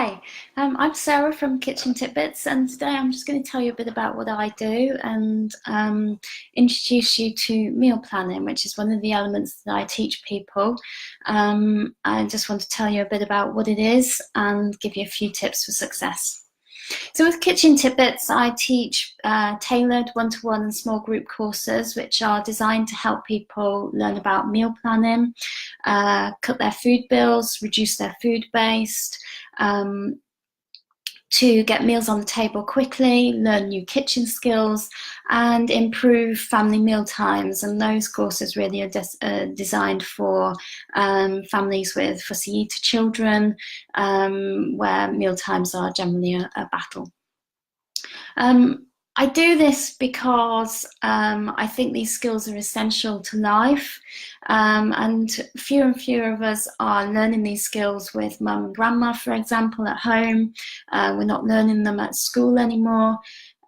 Hi, I'm Sarah from Kitchen Titbits, and today I'm just going to tell you a bit about what I do and introduce you to meal planning, which is one of the elements that I teach people. I just want to tell you a bit about what it is and give you a few tips for success. So with Kitchen Titbits, I teach tailored one-to-one and small group courses, which are designed to help people learn about meal planning, cut their food bills, reduce their food waste, to get meals on the table quickly, learn new kitchen skills, and improve family meal times. And those courses really are designed for families with fussy eater children, where meal times are generally a battle. I do this because I think these skills are essential to life, and fewer and fewer of us are learning these skills with mum and grandma, for example, at home. We're not learning them at school anymore,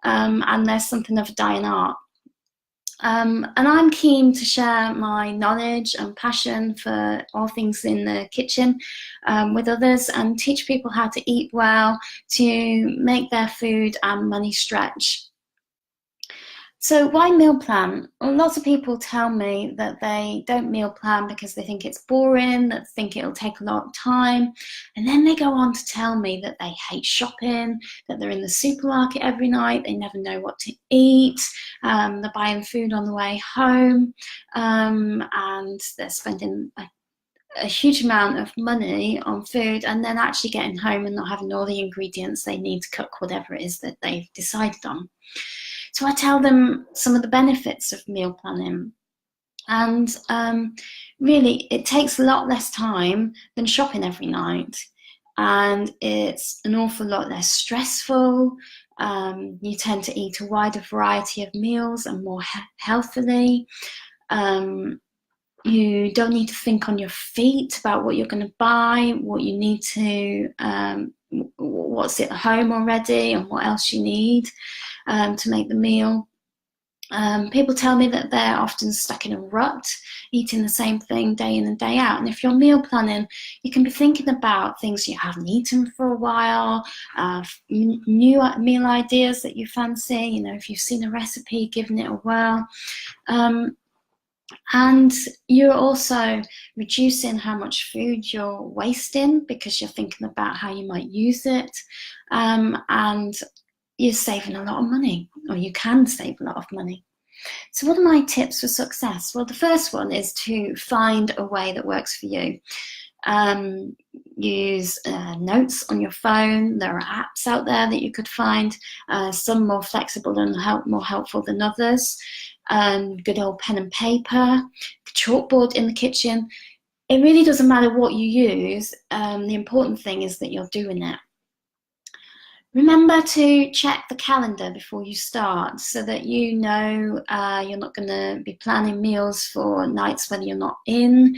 and there's something of a dying art. And I'm keen to share my knowledge and passion for all things in the kitchen with others and teach people how to eat well, to make their food and money stretch. So why meal plan? Well, lots of people tell me that they don't meal plan because they think it's boring, that they think it'll take a lot of time. And then they go on to tell me that they hate shopping, that they're in the supermarket every night, they never know what to eat, they're buying food on the way home, and they're spending a huge amount of money on food and then actually getting home and not having all the ingredients they need to cook whatever it is that they've decided on. So I tell them some of the benefits of meal planning. And really, it takes a lot less time than shopping every night. And it's an awful lot less stressful. You tend to eat a wider variety of meals and more healthily. You don't need to think on your feet about what you're going to buy, what you need to, what's at home already and what else you need to make the meal. People tell me that they're often stuck in a rut, eating the same thing day in and day out. And if you're meal planning, you can be thinking about things you haven't eaten for a while, new meal ideas that you fancy, you know, if you've seen a recipe, giving it a whirl. And you're also reducing how much food you're wasting because you're thinking about how you might use it. And you're saving a lot of money, or you can save a lot of money. So what are my tips for success? Well, the first one is to find a way that works for you. Use notes on your phone. There are apps out there that you could find, some more flexible and more helpful than others. Good old pen and paper, chalkboard in the kitchen. It really doesn't matter what you use. The important thing is that you're doing it. Remember to check the calendar before you start so that you know you're not going to be planning meals for nights when you're not in,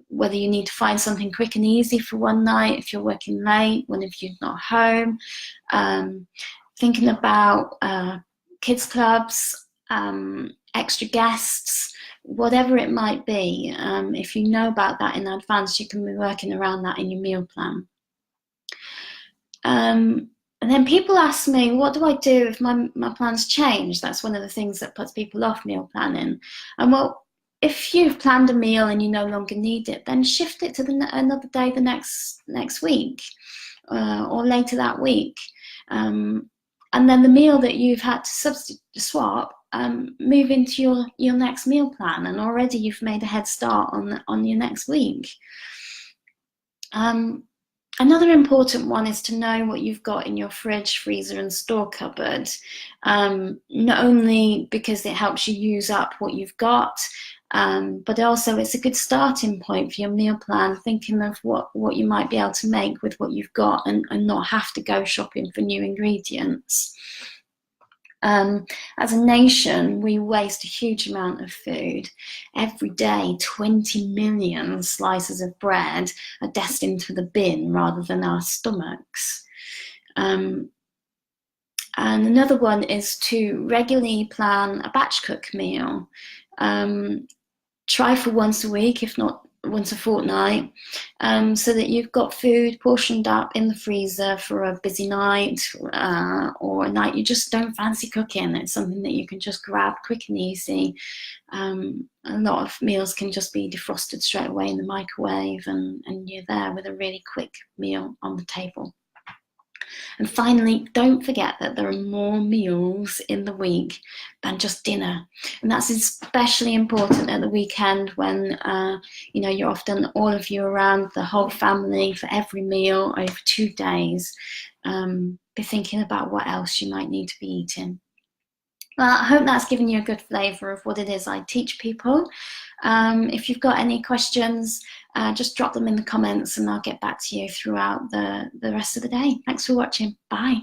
whether you need to find something quick and easy for one night if you're working late, when if you're not home. Thinking about kids clubs, extra guests, whatever it might be. If you know about that in advance, you can be working around that in your meal plan. And then people ask me, what do I do if my plans change? That's one of the things that puts people off meal planning. And well, if you've planned a meal and you no longer need it, then shift it to another day the next week or later that week. And then the meal that you've had to swap, move into your next meal plan, and already you've made a head start on your next week. Another important one is to know what you've got in your fridge, freezer and store cupboard, not only because it helps you use up what you've got, but also it's a good starting point for your meal plan, thinking of what you might be able to make with what you've got and not have to go shopping for new ingredients. As a nation, we waste a huge amount of food. Every day, 20 million slices of bread are destined for the bin rather than our stomachs. And another one is to regularly plan a batch cook meal. Try for once a week, if not once a fortnight, so that you've got food portioned up in the freezer for a busy night, or a night you just don't fancy cooking. It's something that you can just grab quick and easy. A lot of meals can just be defrosted straight away in the microwave, and you're there with a really quick meal on the table. And finally, don't forget that there are more meals in the week than just dinner. And that's especially important at the weekend when, you're often all of you around, the whole family, for every meal over 2 days. Be thinking about what else you might need to be eating. Well, I hope that's given you a good flavour of what it is I teach people. If you've got any questions, just drop them in the comments and I'll get back to you throughout the rest of the day. Thanks for watching. Bye.